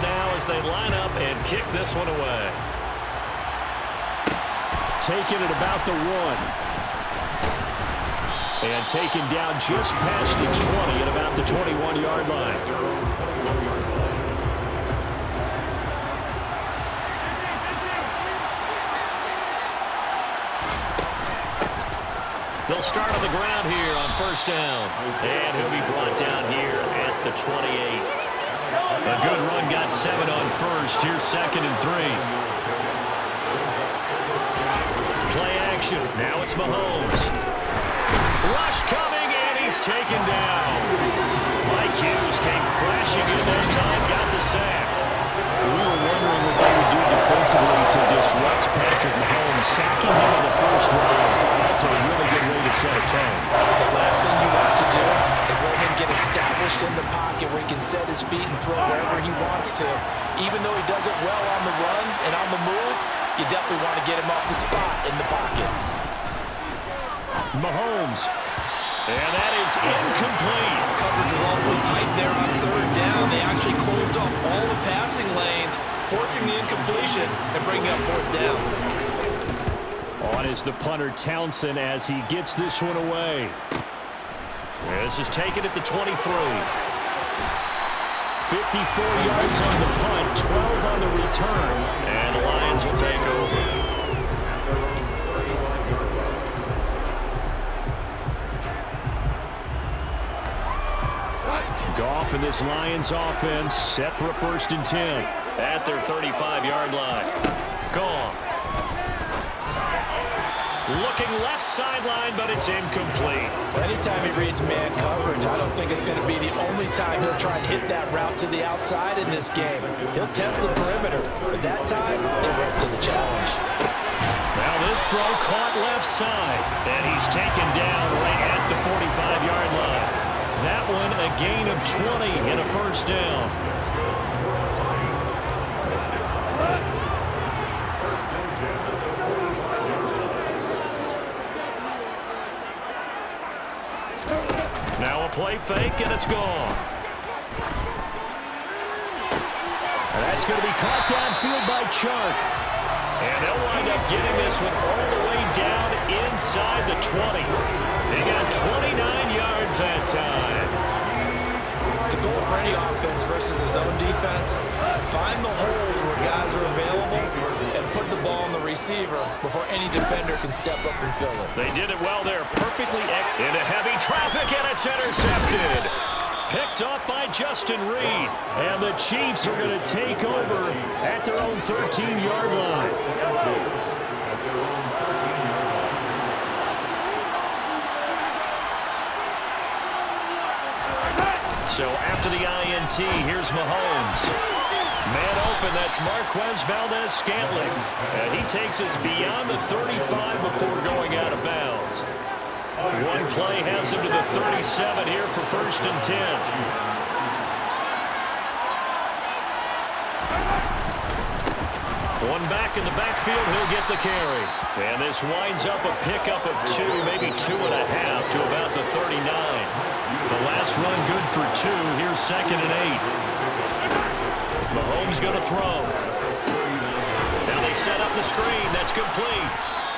now as they line up and kick this one away. Taking it about the 1. And taken down just past the 20 at about the 21-yard line. They'll start on the ground here on first down. And he'll be brought down here at the 28. A good run got 7 on first. Here's 2nd and 3. Play action. Now it's Mahomes. Rush coming, and he's taken down. Mike Hughes came crashing in that time, got the sack. We were wondering what they would do defensively to disrupt Patrick Mahomes, sacking him on the first drive. That's a really good way to set a tone. The last thing you want to do is let him get established in the pocket where he can set his feet and throw wherever he wants to. Even though he does it well on the run and on the move, you definitely want to get him off the spot in the pocket. Mahomes. And that is incomplete. Coverage is awfully tight there on 3rd down. They actually closed off all the passing lanes, forcing the incompletion and bringing up 4th down. On is the punter Townsend as he gets this one away. This is taken at the 23. 54 yards on the punt, 12 on the return, and the Lions will take over. Goff and this Lions offense set for a 1st and 10 at their 35-yard line. Goff. Looking left sideline, but it's incomplete. Anytime he reads man coverage, I don't think it's going to be the only time he'll try and hit that route to the outside in this game. He'll test the perimeter, but that time, they went to the challenge. Now this throw caught left side, and he's taken down right at the 45-yard line. That one a gain of 20 and a 1st down. Now a play fake, and it's gone. And that's going to be caught downfield by Chark. And they'll wind up getting this one all the way down inside the 20. They got 29 yards that time. The goal for any offense versus his own defense, find the holes where guys are available and put the ball on the receiver before any defender can step up and fill it. They did it well there, perfectly into heavy traffic, and it's intercepted. Picked off by Justin Reed. And the Chiefs are going to take over at their own 13-yard line. So after the INT, here's Mahomes. Man open, that's Marquez Valdez-Scantling. And he takes us beyond the 35 before going out of bounds. One play has him to the 37 here for 1st and 10. One back in the backfield, he'll get the carry. And this winds up a pickup of 2, maybe 2.5 to about the 39. The last run good for 2. Here's 2nd and 8. Mahomes going to throw. Now they set up the screen. That's complete.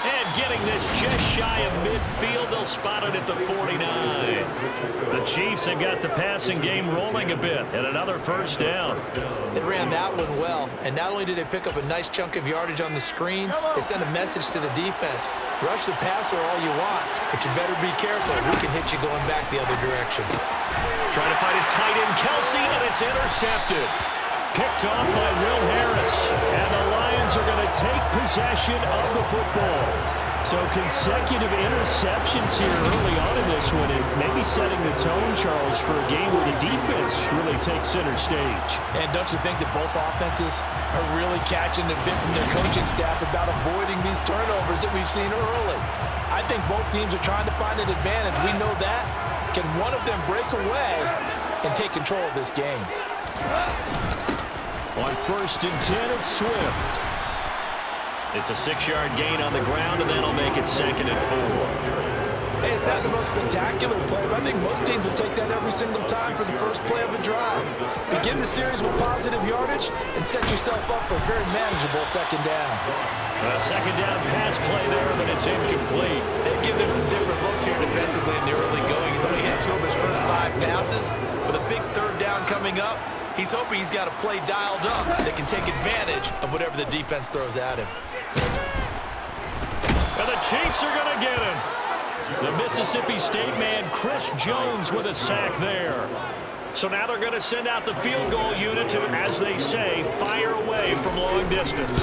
And getting this just shy of midfield, they'll spot it at the 49. The Chiefs have got the passing game rolling a bit, and another 1st down. They ran that one well, and not only did they pick up a nice chunk of yardage on the screen, they sent a message to the defense. Rush the passer all you want, but you better be careful. We can hit you going back the other direction. Trying to find his tight end, Kelsey, and it's intercepted. Picked off by Will Harris. And the Lions are going to take possession of the football. So consecutive interceptions here early on in this one. And maybe setting the tone, Charles, for a game where the defense really takes center stage. And don't you think that both offenses are really catching a bit from their coaching staff about avoiding these turnovers that we've seen early? I think both teams are trying to find an advantage. We know that. Can one of them break away and take control of this game? On 1st and 10, it's Swift. It's a 6-yard gain on the ground, and that'll make it 2nd and 4. Hey, it's it's not the most spectacular play, but I think most teams will take that every single time for the first play of a drive. Begin the series with positive yardage and set yourself up for a very manageable second down. A second down pass play there, but it's incomplete. They've given him some different looks here defensively in the early going. He's only hit 2 of his first 5 passes. With a big third down coming up, he's hoping he's got a play dialed up that can take advantage of whatever the defense throws at him. And the Chiefs are going to get him. The Mississippi State man, Chris Jones, with a sack there. So now they're going to send out the field goal unit to, as they say, fire away from long distance.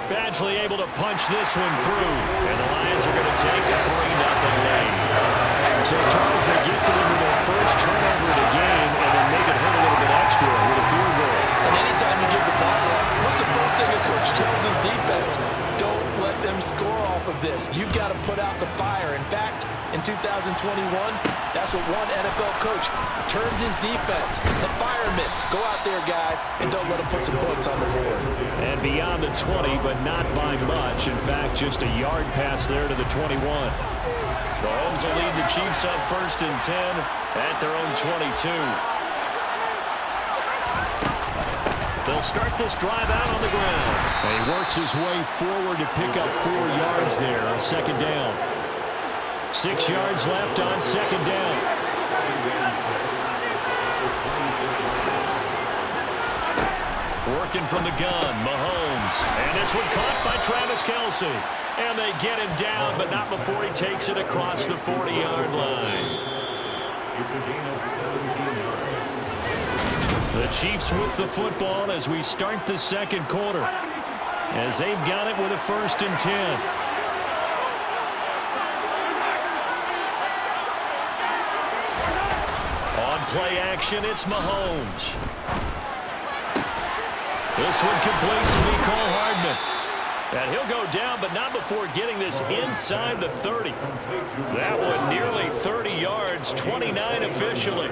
Badgley able to punch this one through. And the Lions are going to take a 3-0 lead. So, Charles, they get to them with their first turnover of the game and then make it hurt a little bit extra with a field goal. And anytime you give the ball up, what's the first thing a coach tells his defense? Don't let them score off of this. You've got to put out the fire. In fact, in 2021, that's what one NFL coach termed his defense. The firemen. Go out there, guys, and don't let them put some points on the board. And beyond the 20, but not by much. In fact, just a yard pass there to the 21. Mahomes will lead the Chiefs up 1st and 10 at their own 22. They'll start this drive out on the ground. And he works his way forward to pick up 4 yards there on second down. 6 yards left on second down. Working from the gun, Mahomes. And this one caught by Travis Kelce. And they get him down, but not before he takes it across the 40-yard line. It's a gain of 17 yards. The Chiefs with the football as we start the second quarter. As they've got it with a 1st and 10. On play action, it's Mahomes. This one completes to Mecole Hardman. And he'll go down, but not before getting this inside the 30. That one nearly 30 yards, 29 officially.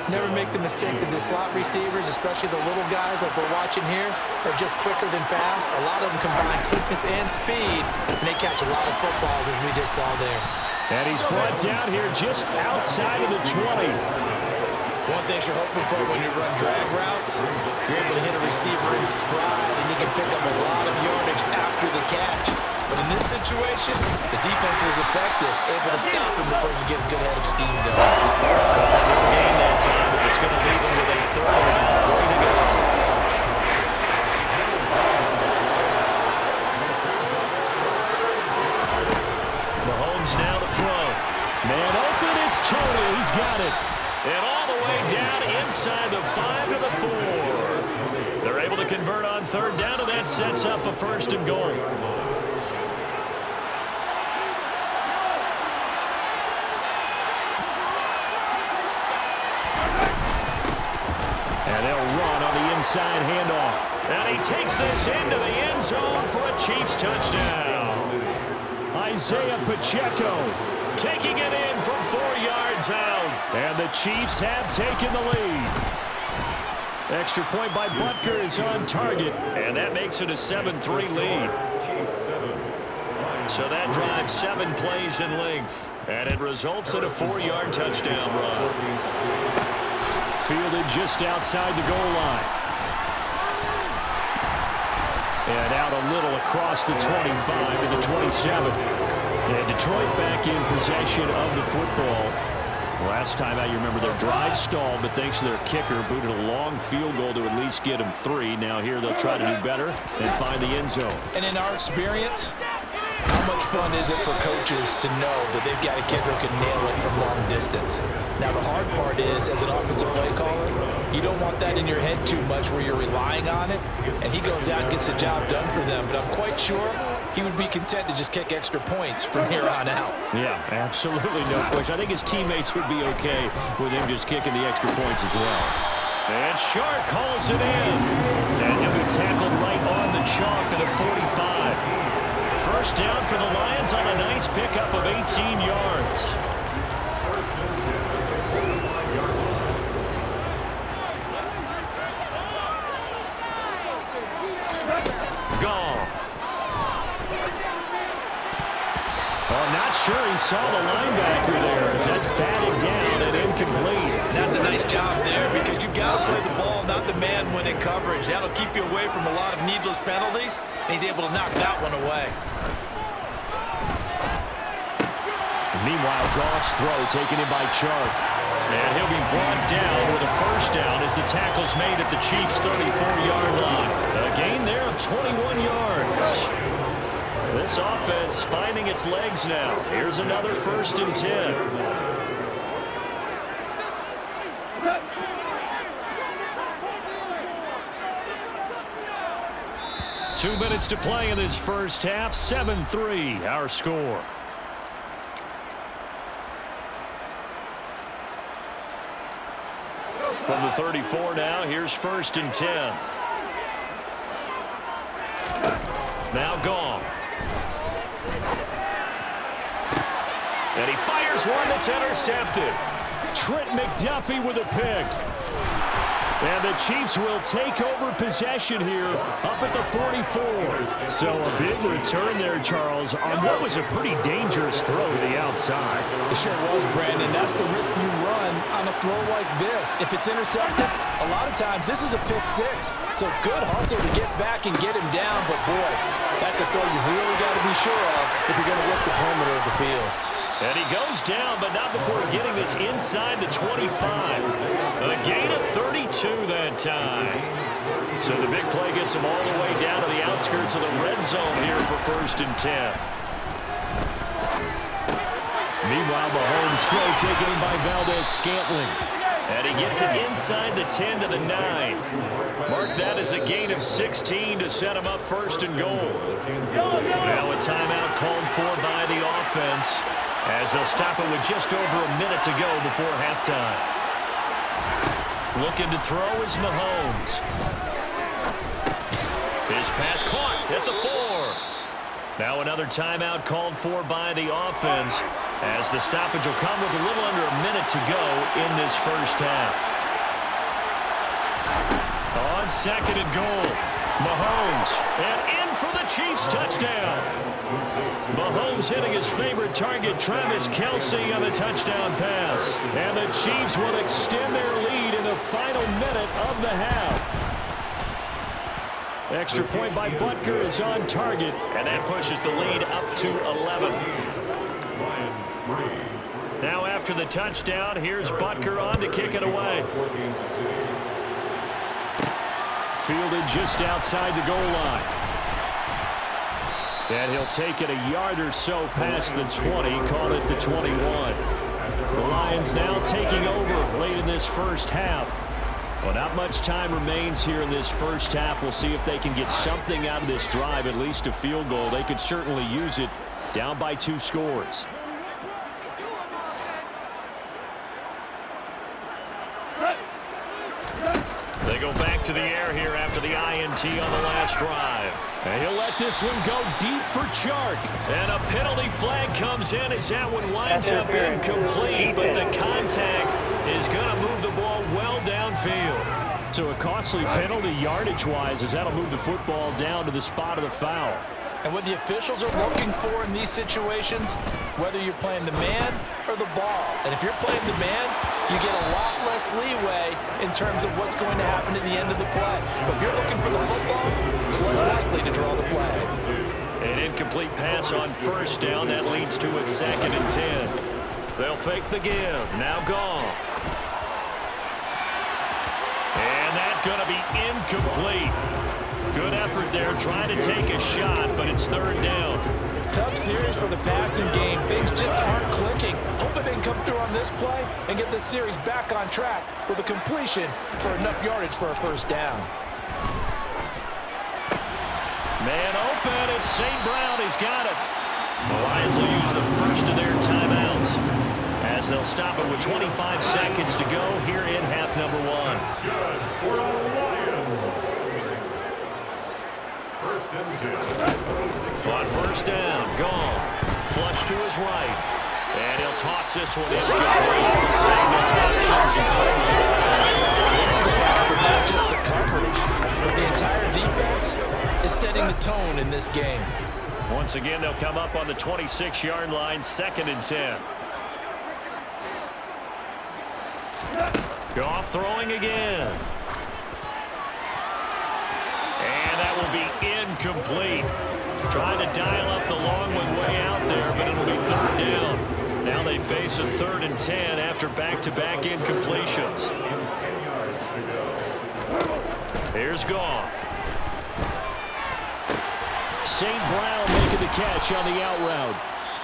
Never make the mistake that the slot receivers, especially the little guys like we're watching here, are just quicker than fast. A lot of them combine quickness and speed, and they catch a lot of footballs, as we just saw there. And he's brought down here just outside of the 20. One thing you're hoping for when you run drag routes, you're able to hit a receiver in stride, and he can pick up a lot of yardage after the catch. But in this situation, the defense was effective, able to stop him before you get a good head of steam going. Game that time as it's going to leave him with a 3rd and 3 to go. Mahomes now to throw. Man open, it's Tony. He's got it. And all the way down inside the 5 to the 4. They're able to convert on 3rd down, and that sets up a 1st and goal. And they'll run on the inside handoff. And he takes this into the end zone for a Chiefs touchdown. Isaiah Pacheco taking it in from 4 yards out. And the Chiefs have taken the lead. Extra point by Butker is on target. And that makes it a 7-3 lead. So that drives 7 plays in length. And it results in a 4-yard touchdown run. Fielded just outside the goal line. And out a little across the 25 to the 27. And Detroit back in possession of the football. Last time out, you remember their drive stalled, but thanks to their kicker, booted a long field goal to at least get them 3. Now here they'll try to do better and find the end zone. And in our experience, how much fun is it for coaches to know that they've got a kicker who can nail it from long distance? Now, the hard part is, as an offensive play caller, you don't want that in your head too much where you're relying on it, and he goes out and gets the job done for them. But I'm quite sure he would be content to just kick extra points from here on out. Yeah, absolutely no question. I think his teammates would be okay with him just kicking the extra points as well. And Shark calls it in. And he'll be tackled right on the chalk at a 45. First down for the Lions on a nice pickup of 18 yards. Goff. Oh, now job there because you've got to play the ball, not the man when in coverage. That'll keep you away from a lot of needless penalties, and he's able to knock that one away. Meanwhile, Goff's throw taken in by Chark. And he'll be brought down with a first down as the tackle's made at the Chiefs' 34-yard line. A gain there of 21 yards. This offense finding its legs now. Here's another 1st and 10. Two minutes to play in this first half. 7-3 our score. From the 34 now, here's 1st and 10. Now Goff. And he fires one that's intercepted. Trent McDuffie with a pick. And the Chiefs will take over possession here up at the 44. So a big return there, Charles, on what was a pretty dangerous throw to the outside. It sure was, Brandon. That's the risk you run on a throw like this. If it's intercepted, a lot of times this is a pick six. So good hustle to get back and get him down. But, boy, that's a throw you've really got to be sure of if you're going to work the perimeter of the field. And he goes down, but not before getting this inside the 25. A gain of 32 that time. So the big play gets him all the way down to the outskirts of the red zone here for 1st and 10. Meanwhile, Mahomes' throw taken in by Valdez-Scantling. And he gets it inside the 10 to the 9. Mark that as a gain of 16 to set him up 1st and goal. Now a timeout called for by the offense, as they'll stop it with just over a minute to go before halftime. Looking to throw is Mahomes. His pass caught at the 4. Now another timeout called for by the offense, as the stoppage will come with a little under a minute to go in this first half. On 2nd and goal, Mahomes, and in for the Chiefs touchdown. Mahomes hitting his favorite target, Travis Kelce, on the touchdown pass. And the Chiefs will extend their lead in the final minute of the half. Extra point by Butker is on target, and that pushes the lead up to 11. Now after the touchdown, here's Butker on to kick it away. Fielded just outside the goal line. And he'll take it a yard or so past the 20, call it the 21. The Lions now taking over late in this first half. Well, not much time remains here in this first half. We'll see if they can get something out of this drive, at least a field goal. They could certainly use it, down by 2 scores. They go back to the air here after the INT on the last drive. And he'll let this one go deep for Chark. And a penalty flag comes in as that one winds up incomplete. But the contact is going to move the ball well downfield. So a costly penalty yardage-wise, as that'll move the football down to the spot of the foul. And what the officials are looking for in these situations, whether you're playing the man or the ball. And if you're playing the man, you get a lot less leeway in terms of what's going to happen at the end of the play. But if you're looking for the football, it's less likely to draw the flag. An incomplete pass on first down. That leads to a 2nd and 10. They'll fake the give. Now Goff. And that's going to be incomplete. Good effort there, trying to take a shot, but it's 3rd down. Tough series for the passing game. Things just aren't clicking. Hoping they can come through on this play and get this series back on track with a completion for enough yardage for a 1st down. Man open, it's St. Brown. He's got it. The Lions will use the first of their timeouts, as they'll stop it with 25 seconds to go here in half number 1. On 1st down, Goff. Flush to his right. And he'll toss this one in. This is about not just the coverage, but the entire defense is setting the tone in this game. Once again, they'll come up on the 26-yard line, 2nd and 10. Goff throwing again. And that will be incomplete. Trying to dial up the long one way out there, but it'll be third down. Now they face a 3rd and 10 after back-to-back incompletions. Here's Goff. St. Brown making the catch on the out route.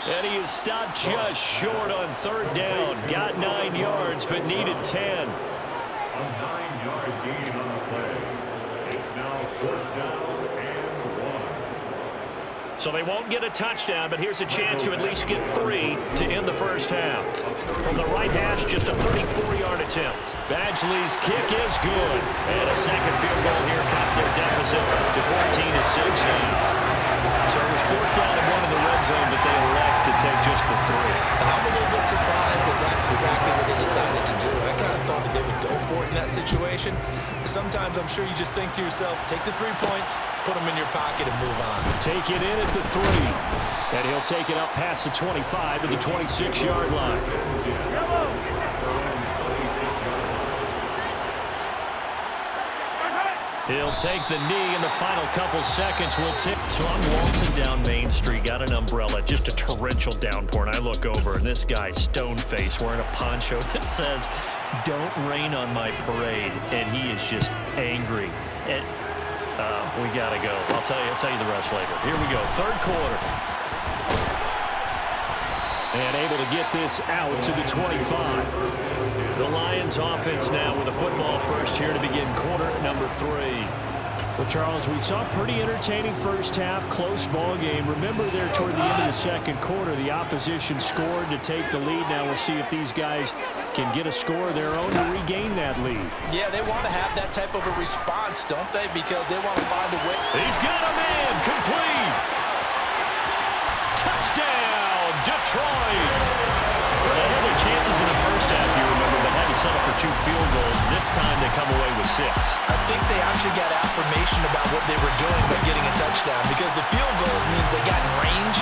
And he is stopped just short on 3rd down. Got 9 yards, but needed 10. A 9-yard gain on the play. It's now 4th down and 1. So they won't get a touchdown, but here's a chance to at least get 3 to end the first half. From the right hash, just a 34-yard attempt. Badgley's kick is good. And a second field goal here cuts their deficit to 14-6 now. So it was 4th down and 1 in the red zone, but they elect to take just the 3. And I'm a little bit surprised that that's exactly what they decided to do. I kind of thought that they would go for it in that situation. But sometimes I'm sure you just think to yourself, take the 3 points, put them in your pocket, and move on. Take it in at the 3. And he'll take it up past the 25 to the 26-yard line. He'll take the knee in the final couple seconds. Will tip. So I'm waltzing down Main Street, got an umbrella, just a torrential downpour, and I look over, and this guy, stone-faced, wearing a poncho that says, "Don't rain on my parade," and he is just angry. And we gotta go. I'll tell you the rest later. Here we go, 3rd quarter. And able to get this out to the 25. The Lions offense now with a football first here to begin quarter number 3. Well, Charles, we saw a pretty entertaining first half, close ball game. Remember there toward the end of the second quarter, the opposition scored to take the lead. Now we'll see if these guys can get a score of their own to regain that lead. Yeah, they want to have that type of a response, don't they? Because they want to find a way. He's got a man, complete. Touchdown, Detroit. They had their chances in the first half, you remember, but had to settle for 2 field goals. This time they come away with 6. I think they actually got affirmation about what they were doing by getting a touchdown, because the field goals means they got in range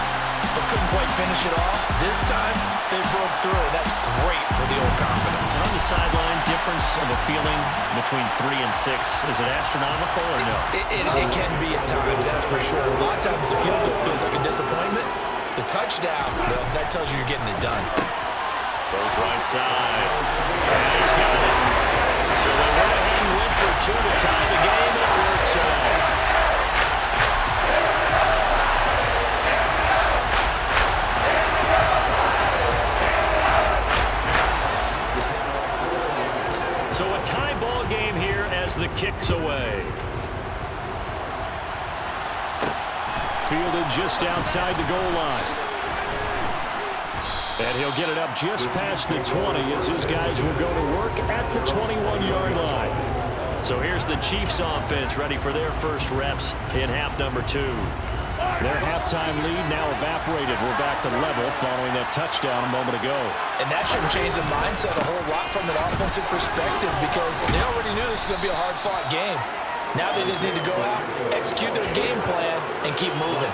but couldn't quite finish it off. This time they broke through, and that's great for the old confidence. On the sideline, difference of a feeling between 3 and 6, is it astronomical or no? It can be at times, that's for sure. A lot of times the field goal feels like a disappointment. The touchdown, well, that tells you you're getting it done. Goes right side. And he's got it. So they went ahead and went for 2 to tie the game. It works out. So a tie ball game here as the kick's away. Fielded just outside the goal line. And he'll get it up just past the 20 as his guys will go to work at the 21-yard line. So here's the Chiefs offense ready for their first reps in half number 2. Their halftime lead now evaporated. We're back to level following that touchdown a moment ago. And that shouldn't change the mindset a whole lot from an offensive perspective, because they already knew this was going to be a hard-fought game. Now they just need to go out, execute their game plan, and keep moving.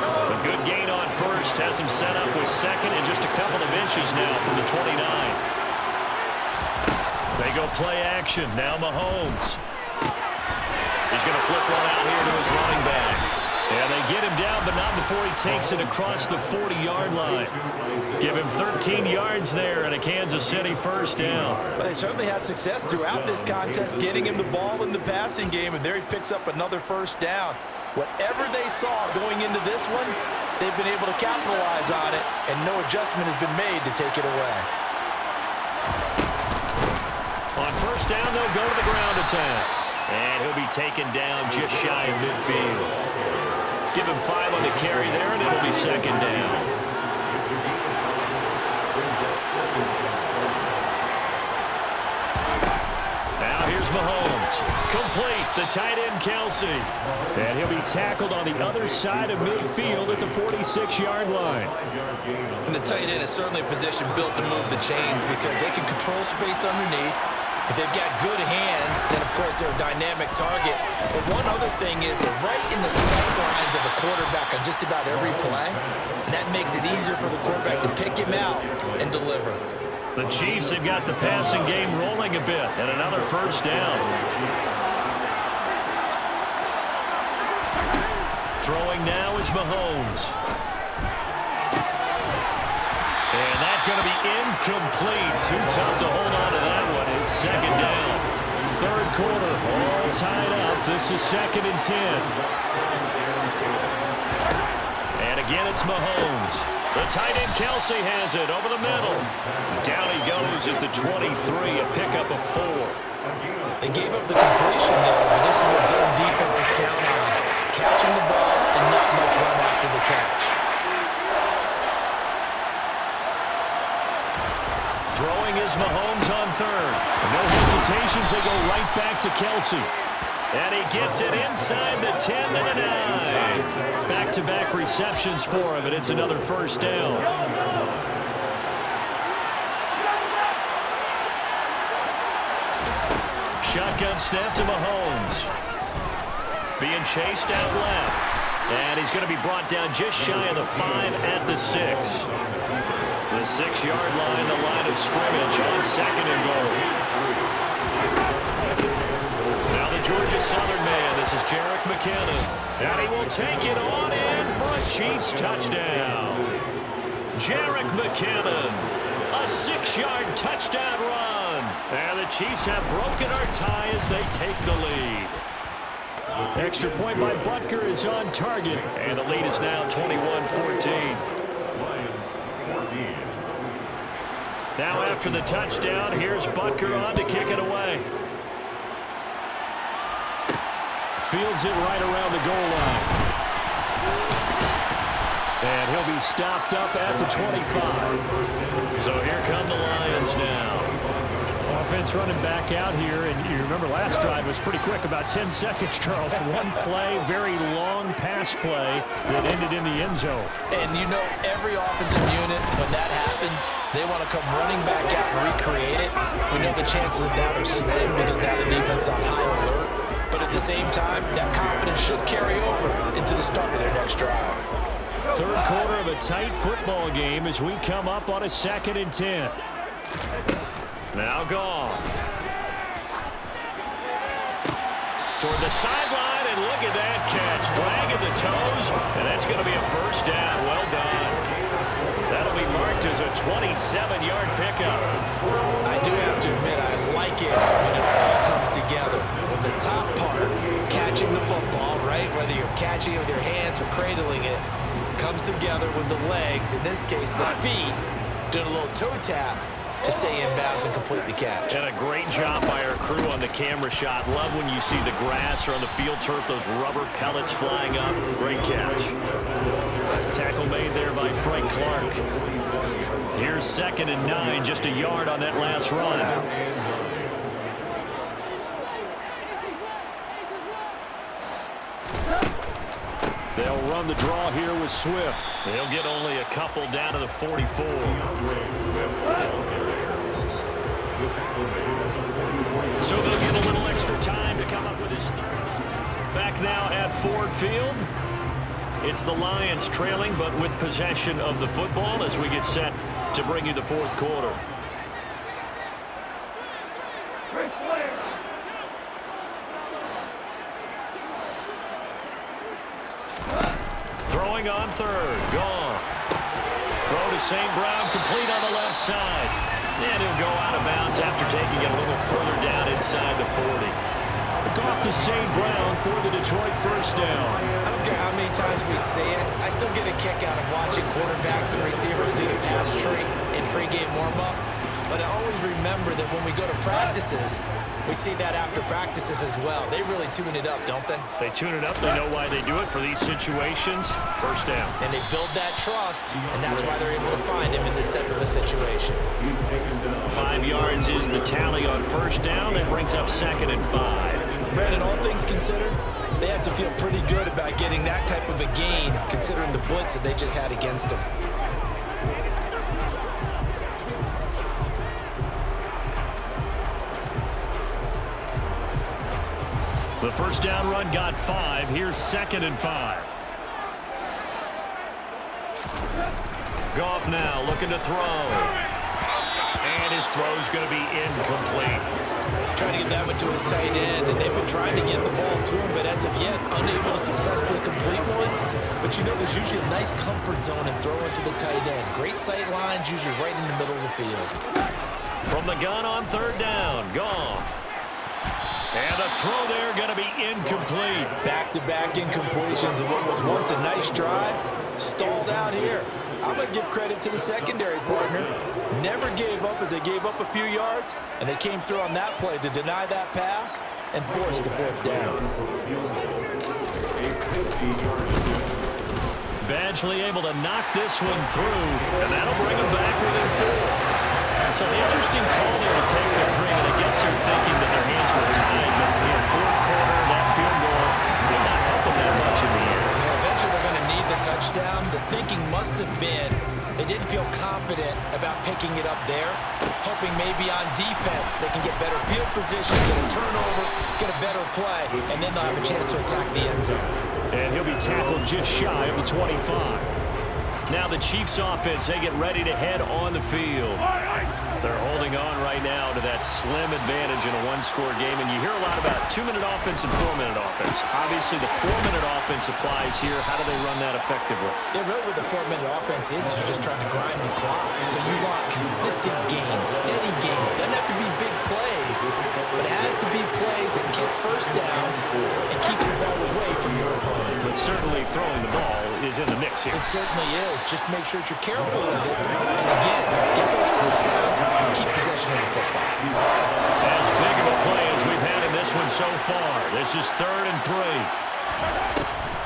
A good gain on first has him set up with 2nd and just a couple of inches now from the 29. They go play action. Now Mahomes. He's going to flip one out here to his running back. And they get him down, but not before he takes it across the 40-yard line. Give him 13 yards there and a Kansas City first down. But they certainly had success throughout this contest, getting him the ball in the passing game, and there he picks up another first down. Whatever they saw going into this one, they've been able to capitalize on it, and no adjustment has been made to take it away. On first down, they'll go to the ground attack. And he'll be taken down just shy of midfield. Give him 5 on the carry there, and it'll be 2nd down. Now here's Mahomes. Complete. The tight end, Kelsey. And he'll be tackled on the other side of midfield at the 46-yard line. And the tight end is certainly a position built to move the chains because they can control space underneath. If they've got good hands, then of course they're a dynamic target. But one other thing is they're right in the sight lines of a quarterback on just about every play. And that makes it easier for the quarterback to pick him out and deliver. The Chiefs have got the passing game rolling a bit, and another first down. Throwing now is Mahomes. And that's going to be incomplete. Too tough to hold on to that one. It's second down. Third quarter, all tied up. This is 2nd and 10. And again, it's Mahomes. The tight end Kelsey has it over the middle. Down he goes at the 23, a pickup of 4. They gave up the completion there, but this is what zone defenses count on. Catching the ball and not much run after the catch. Throwing is Mahomes on third. No hesitations, they go right back to Kelsey. And he gets it inside the 10 to the 9. Back-to-back receptions for him, and it's another first down. Shotgun snap to Mahomes. Being chased out left. And he's going to be brought down just shy of the 5 at the 6. The 6-yard line, the line of scrimmage on 2nd and goal. Now the Georgia Southern man, this is Jerick McKinnon. And he will take it on in for a Chiefs touchdown. Jerick McKinnon, a 6-yard touchdown run. And the Chiefs have broken our tie as they take the lead. Extra point by Butker is on target. And the lead is now 21-14. Now after the touchdown, here's Butker on to kick it away. Fields it right around the goal line. And he'll be stopped up at the 25. So here come the Lions now. Offense running back out here, and you remember last drive was pretty quick, about 10 seconds, Charles. One play, very long pass play that ended in the end zone. And you know, every offensive unit, when that happens, they want to come running back out and recreate it. We know the chances of that are slim because now the defense is on high alert. But at the same time, that confidence should carry over into the start of their next drive. Third quarter of a tight football game as we come up on a 2nd and 10. Now Goff. Toward the sideline, and look at that catch. Dragging the toes, and that's going to be a first down. Well done. That'll be marked as a 27-yard pickup. I do have to admit, I like it when it all comes together. When the top part, catching the football, right, whether you're catching it with your hands or cradling it, comes together with the legs, in this case the feet, doing a little toe tap to stay in bounds and complete the catch. And a great job by our crew on the camera shot. Love when you see the grass or on the field turf, those rubber pellets flying up. Great catch. Tackle made there by Frank Clark. Here's 2nd and 9, just a yard on that last run. They'll run the draw here with Swift. They'll get only a couple down to the 44. So they'll get a little extra time to come up with his third. Back now at Ford Field. It's the Lions trailing, but with possession of the football as we get set to bring you the fourth quarter. Throwing on third. Goff. Throw to St. Brown, complete on the left side. And he'll go out of bounds after taking it a little further down inside the 40. Goff to St. Brown for the Detroit first down. I don't care how many times we say it, I still get a kick out of watching quarterbacks and receivers do the pass tree in pregame warm-up. But I always remember that when we go to practices, we see that after practices as well. They really tune it up, don't they? They tune it up. They know why they do it for these situations. First down. And they build that trust, and that's why they're able to find him in this type of a situation. 5 yards is the tally on first down. That brings up 2nd and 5. Brandon, all things considered, they have to feel pretty good about getting that type of a gain, considering the blitz that they just had against them. The first down run got 5. Here's 2nd and 5. Goff now looking to throw. And And his throw is going to be incomplete. Trying to get that one to his tight end, and they've been trying to get the ball to him, but as of yet, unable to successfully complete one. But you know, there's usually a nice comfort zone in throwing to the tight end. Great sight lines, usually right in the middle of the field. From the gun on third down, Goff. And the throw there going to be incomplete. Back-to-back incompletions of what was once a nice drive. Stalled out here. I'm going to give credit to the secondary partner. Never gave up as they gave up a few yards, and they came through on that play to deny that pass and force the fourth down. Badgley able to knock this one through, and that'll bring him back within 4. So an interesting call there to take the 3, and I guess they're thinking that their hands were tied, but in the fourth quarter, that field goal will not help them that much in the end. Eventually they're going to need the touchdown. The thinking must have been they didn't feel confident about picking it up there, hoping maybe on defense they can get better field position, get a turnover, get a better play, and then they'll have a chance to attack the end zone. And he'll be tackled just shy of the 25. Now the Chiefs offense, they get ready to head on the field. They're holding on right now to that slim advantage in a one-score game, and you hear a lot about 2-minute offense and 4-minute offense. Obviously, the 4-minute offense applies here. How do they run that effectively? Yeah, really what the 4-minute offense is you're just trying to grind the clock. So you want consistent gains, steady gains. Doesn't have to be big plays, but it has to be plays that gets first downs and keeps the ball away from your opponent. But certainly throwing the ball is in the mix here. It certainly is. Just make sure that you're careful with it. And again, get those first downs and keep possession of the football. As big of a play as we've had in this one so far. This is 3rd and 3.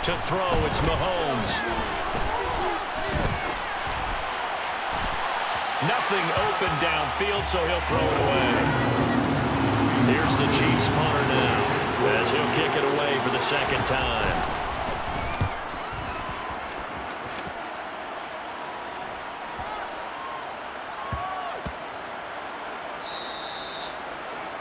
To throw, it's Mahomes. Nothing open downfield, so he'll throw it away. Here's the Chiefs punter now, as he'll kick it away for the second time.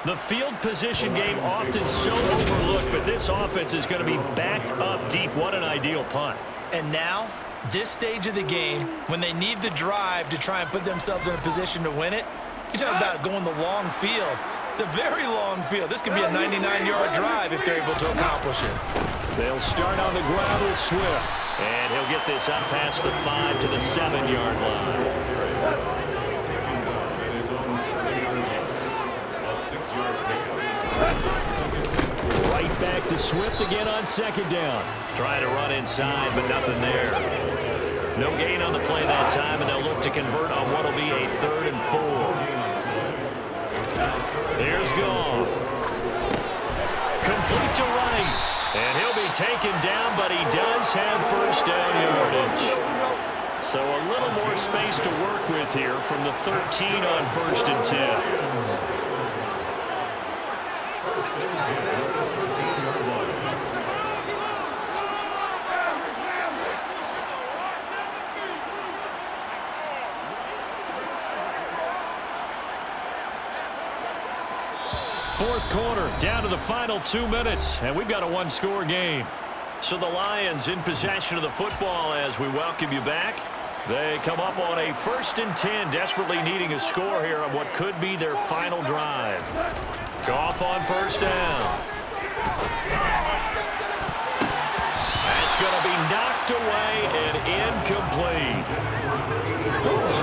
The field position game often so overlooked, but this offense is going to be backed up deep. What an ideal punt. And now, this stage of the game, when they need the drive to try and put themselves in a position to win it, you're talking about going the long field, the very long field. This could be a 99-yard drive if they're able to accomplish it. They'll start on the ground with Swift, and he'll get this up past the 5 to the 7-yard line. Right back to Swift again on second down. Trying to run inside, but nothing there. No gain on the play that time, and they'll look to convert on what will be a 3rd and 4. Here's Goff. Complete to running. And he'll be taken down, but he does have first down yardage. So a little more space to work with here from the 13 on 1st and 10. Fourth quarter, down to the final 2 minutes, and we've got a one-score game. So the Lions in possession of the football as we welcome you back. They come up on a 1st and 10, desperately needing a score here on what could be their final drive. Goff on first down. That's going to be knocked away and incomplete.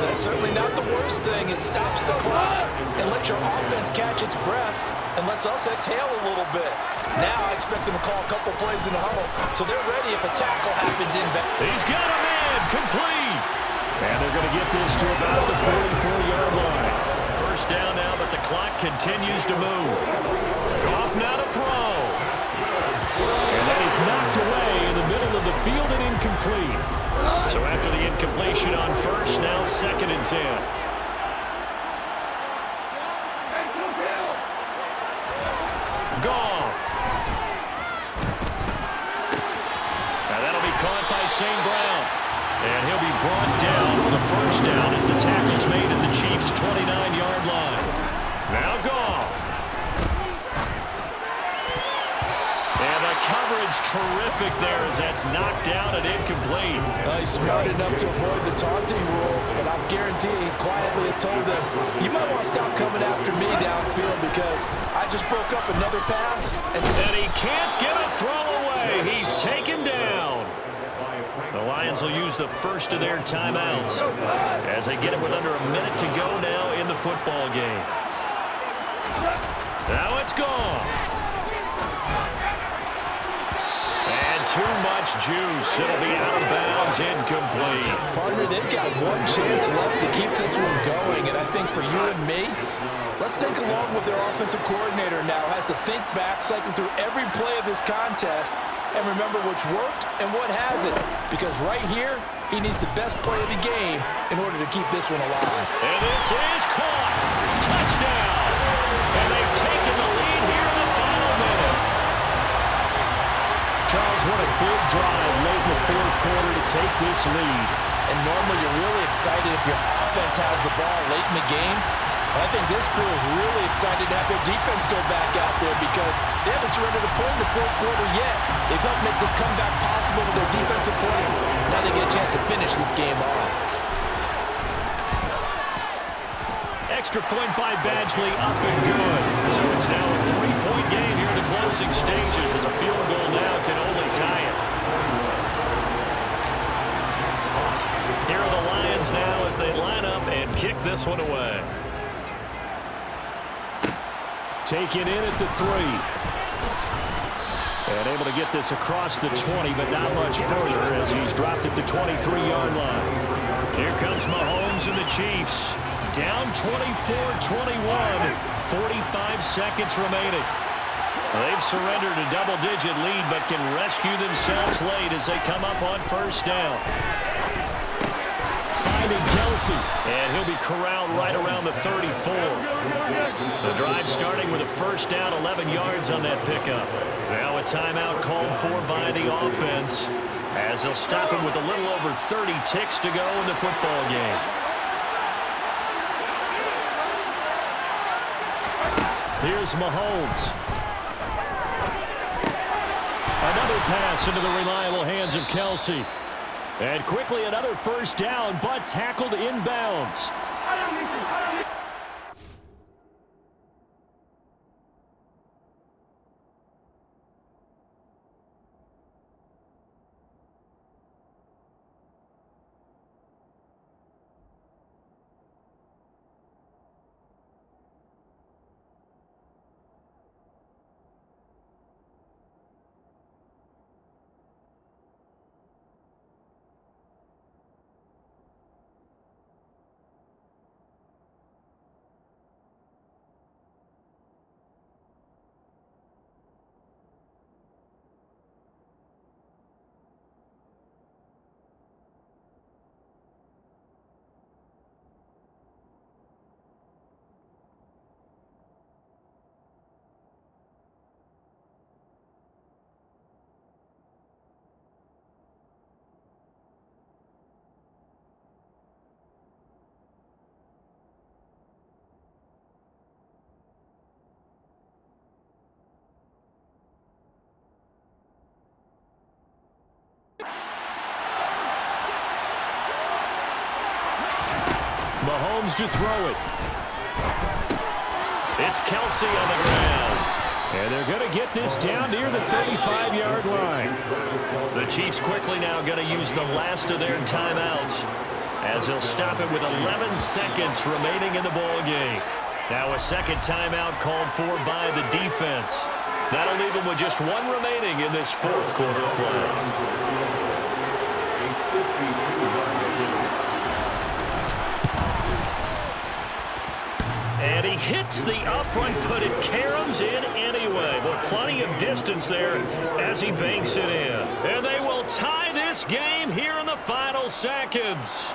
That's certainly not the worst thing. It stops the clock and lets your offense catch its breath and lets us exhale a little bit. Now I expect them to call a couple plays in the huddle, so they're ready if a tackle happens in back. He's got a man, complete. And they're going to get this to about the 44-yard line. First down now, but the clock continues to move. Goff now to throw. And that is knocked away in the middle of the field and incomplete. So after the incompletion on first, now 2nd and 10. Goff. Now that'll be caught by St. Brown. And he'll be brought down on the first down as the tackle's made at the Chiefs' 29-yard line. Now Goff. And the coverage is terrific there as that's knocked down and incomplete. He's smart enough to avoid the taunting rule, but I guarantee he quietly has told them, you might want to stop coming after me downfield because I just broke up another pass. And he can't get a throw away. He's taken down. The Lions will use the first of their timeouts as they get it with under a minute to go now in the football game. Now it's gone. And too much juice. It'll be out of bounds, incomplete. Partner, they've got one chance left to keep this one going, and I think for you and me, let's think along with their offensive coordinator now. Has to think back, cycle through every play of this contest, and remember what's worked and what hasn't. Because right here, he needs the best play of the game in order to keep this one alive. And this is caught. Touchdown. And they've taken the lead here in the final minute. Charles, what a big drive late in the fourth quarter to take this lead. And normally you're really excited if your offense has the ball late in the game. But I think this crew is really excited to have their defense go back out there because they haven't surrendered a point in the fourth quarter yet. They've helped make this comeback possible with their defensive play. Now they get a chance to finish this game off. Extra point by Badgley, up and good. So it's now a 3-point game here in the closing stages as a field goal now can only tie it. Here are the Lions now as they line up and kick this one away. Taken in at the 3. And able to get this across the 20, but not much further as he's dropped it to 23-yard line. Here comes Mahomes and the Chiefs. Down 24-21, 45 seconds remaining. They've surrendered a double-digit lead, but can rescue themselves late as they come up on first down. Finding Kelsey. And he'll be corralled right around the 34. The drive starting with a first down, 11 yards on that pickup. Now a timeout called for by the offense as they'll stop him with a little over 30 ticks to go in the football game. Here's Mahomes. Another pass into the reliable hands of Kelsey. And quickly another first down, but tackled inbounds. Mahomes to throw it. It's Kelsey on the ground. And they're going to get this down near the 35-yard line. The Chiefs quickly now going to use the last of their timeouts as they'll stop it with 11 seconds remaining in the ball game. Now a second timeout called for by the defense. That'll leave them with just one remaining in this fourth quarter of play. And he hits the upright, but it caroms in anyway. But plenty of distance there as he banks it in. And they will tie this game here in the final seconds.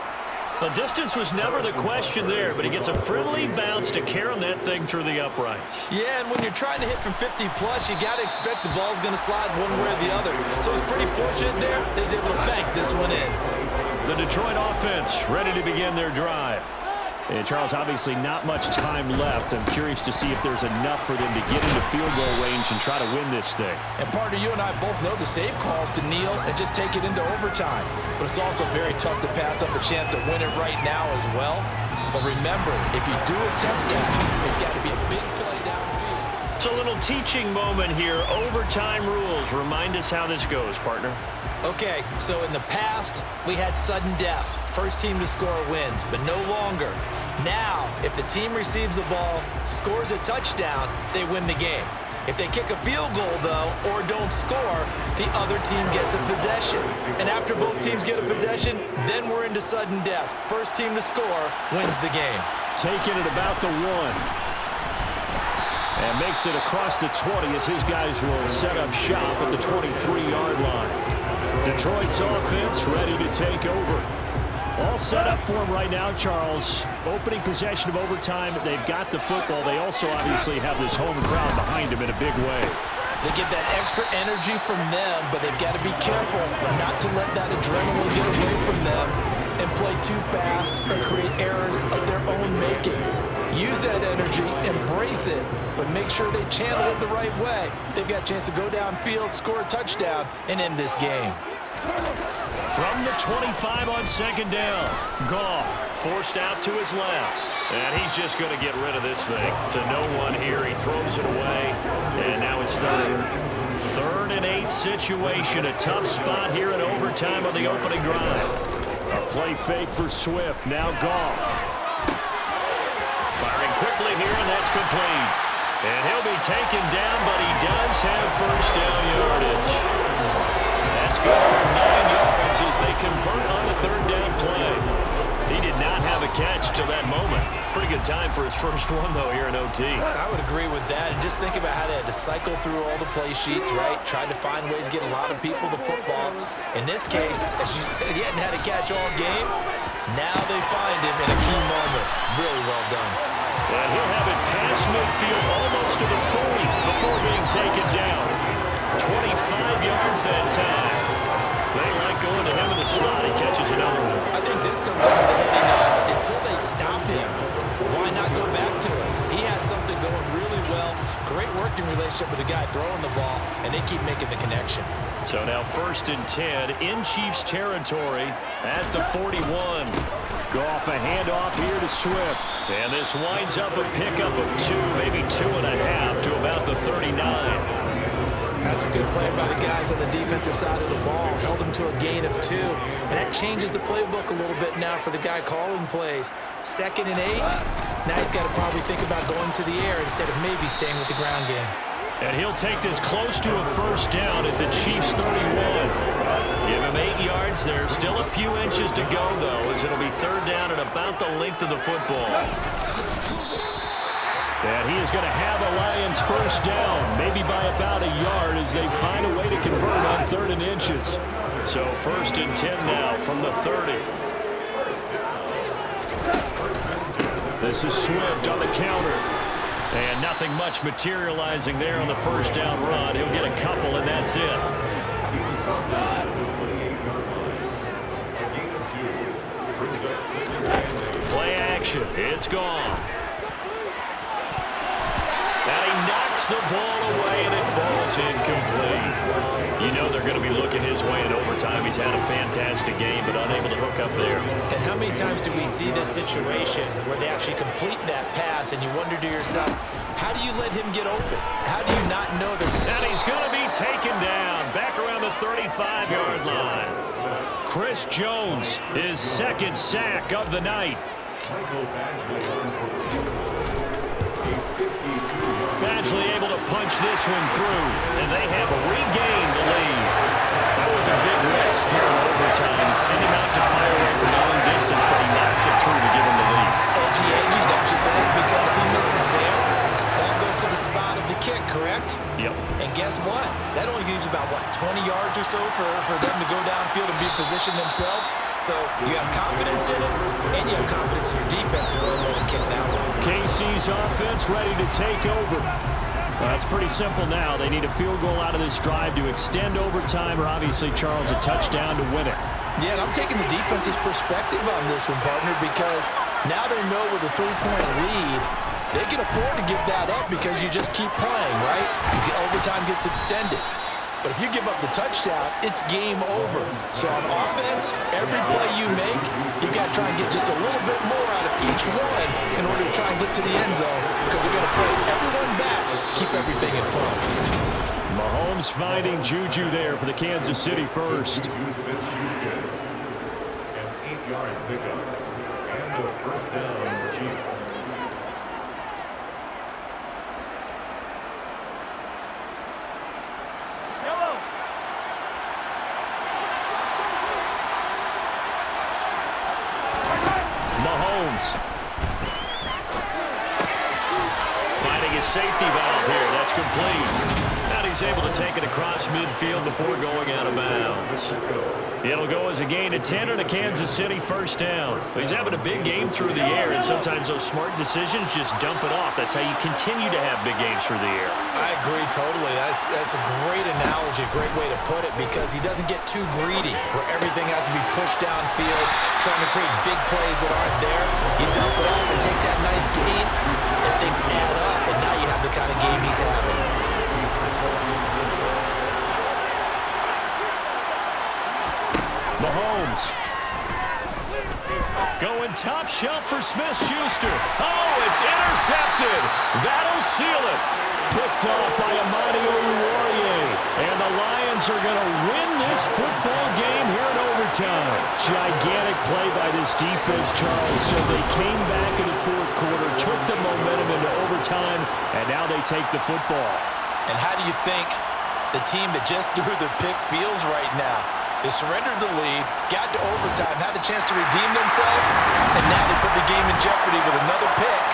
The distance was never the question there, but he gets a friendly bounce to carom that thing through the uprights. Yeah, and when you're trying to hit from 50-plus, you got to expect the ball's going to slide one way or the other. So he's pretty fortunate there that he's able to bank this one in. The Detroit offense ready to begin their drive. And Charles, obviously not much time left. I'm curious to see if there's enough for them to get into field goal range and try to win this thing. And partner, you and I both know the save calls to kneel and just take it into overtime. But it's also very tough to pass up a chance to win it right now as well. But remember, if you do attempt that, it's got to be a big play downfield. It's a little teaching moment here. Overtime rules. Remind us how this goes, partner. Okay, so in the past, we had sudden death. First team to score wins, but no longer. Now, if the team receives the ball, scores a touchdown, they win the game. If they kick a field goal, though, or don't score, the other team gets a possession. And after both teams get a possession, then we're into sudden death. First team to score wins the game. Taking it about the 1. And makes it across the 20 as his guys will set up shop at the 23-yard line. Detroit's offense ready to take over. All set up for him right now, Charles. Opening possession of overtime. They've got the football. They also obviously have this home crowd behind them in a big way. They get that extra energy from them, but they've got to be careful not to let that adrenaline get away from them and play too fast or create errors of their own making. Use that energy, embrace it, but make sure they channel it the right way. They've got a chance to go downfield, score a touchdown, and end this game. From the 25 on second down, Goff forced out to his left. And he's just going to get rid of this thing to no one here. He throws it away, and now it's third. 3rd and 8 situation. A tough spot here in overtime on the opening drive. A play fake for Swift. Now Goff. Firing quickly here, and that's complete. And he'll be taken down, but he does have first down yardage. That's good for 9 yards as they convert on the 3rd down play. He did not have a catch till that moment. Pretty good time for his first one, though, here in OT. I would agree with that. And just think about how they had to cycle through all the play sheets, right? Tried to find ways to get a lot of people the football. In this case, as you said, he hadn't had a catch all game. Now they find him in a key moment. Really well done. And he'll have it past midfield almost to the 40 before being taken down. 25 yards that time. They like going to him in the slot. He catches another one. I think this comes under the heading of until they stop him, why not go back to him? He has something going really well. Great working relationship with the guy throwing the ball, and they keep making the connection. So now 1st and 10 in Chiefs territory at the 41. Goff a handoff here to Swift. And this winds up a pickup of 2, maybe 2.5 to about the 39. That's a good play by the guys on the defensive side of the ball. Held him to a gain of 2. And that changes the playbook a little bit now for the guy calling plays. 2nd and 8. Now he's got to probably think about going to the air instead of maybe staying with the ground game. And he'll take this close to a first down at the Chiefs' 31. Give him 8 yards there. Still a few inches to go, though, as it'll be 3rd down at about the length of the football. And he is going to have the Lions first down, maybe by about a yard as they find a way to convert on 3rd and inches. So 1st and 10 now from the 30. This is Swift on the counter. And nothing much materializing there on the first down run. He'll get a couple, and that's it. Play action. It's gone. And he knocks the ball away, and it falls incomplete. You know they're going to be looking his way in overtime. He's had a fantastic game, but unable to hook up there. And how many times do we see this situation where they actually complete that pass, and you wonder to yourself, how do you let him get open? How do you not know that? And he's going to be taken down back around the 35-yard line. Chris Jones, his 2nd sack of the night. Badgley able to punch this one through, and they have regained the lead. That was a big risk here in overtime. Send him out to fire away from long distance, but he knocks it through to give him the lead. Edgy, don't you think? Because if he misses there, ball goes to the spot of the kick, correct? Yep. And guess what? That only leaves about, 20 yards or so for them to go downfield and be positioned themselves. So you have confidence in it, and you have confidence in your defense to go ahead and let him kick that one. KC's offense ready to take over. Well, it's pretty simple now. They need a field goal out of this drive to extend overtime, or obviously, Charles, a touchdown to win it. Yeah, and I'm taking the defense's perspective on this one, partner, because Now they know with a 3-point lead, they can afford to give that up because you just keep playing, right? Overtime gets extended. But if you give up the touchdown, it's game over. So on offense, every play you make, you got to try and get just a little bit more out of each one in order to try and get to the end zone because they're going to play everyone back, keep everything in front. Mahomes finding Juju there for the Kansas City first. Juju Smith-Schuster, an 8-yard pickup, and a first down, Chiefs. Mahomes finding his safety valve here. That's complete. And he's able to take it across midfield before going out of bounds. It'll go as a gain of 10 and a Kansas City first down. He's having a big game through the air, and sometimes those smart decisions just dump it off. That's how you continue to have big games through the air. I agree totally. That's a great analogy, a great way to put it, because he doesn't get too greedy where everything has to be pushed downfield, trying to create big plays that aren't there. You dump it off and take that nice gain, and things add up, and now you have the kind of game he's having. Mahomes going top shelf for Smith-Schuster. Oh, it's intercepted. That'll seal it. Picked off by Amani Oruwariye. And the Lions are going to win this football game here in overtime. Gigantic play by this defense, Charles. So they came back in the fourth quarter, took the momentum into overtime, and now they take the football. And how do you think the team that just threw the pick feels right now? They surrendered the lead, got to overtime, had a chance to redeem themselves, and now they put the game in jeopardy with another pick.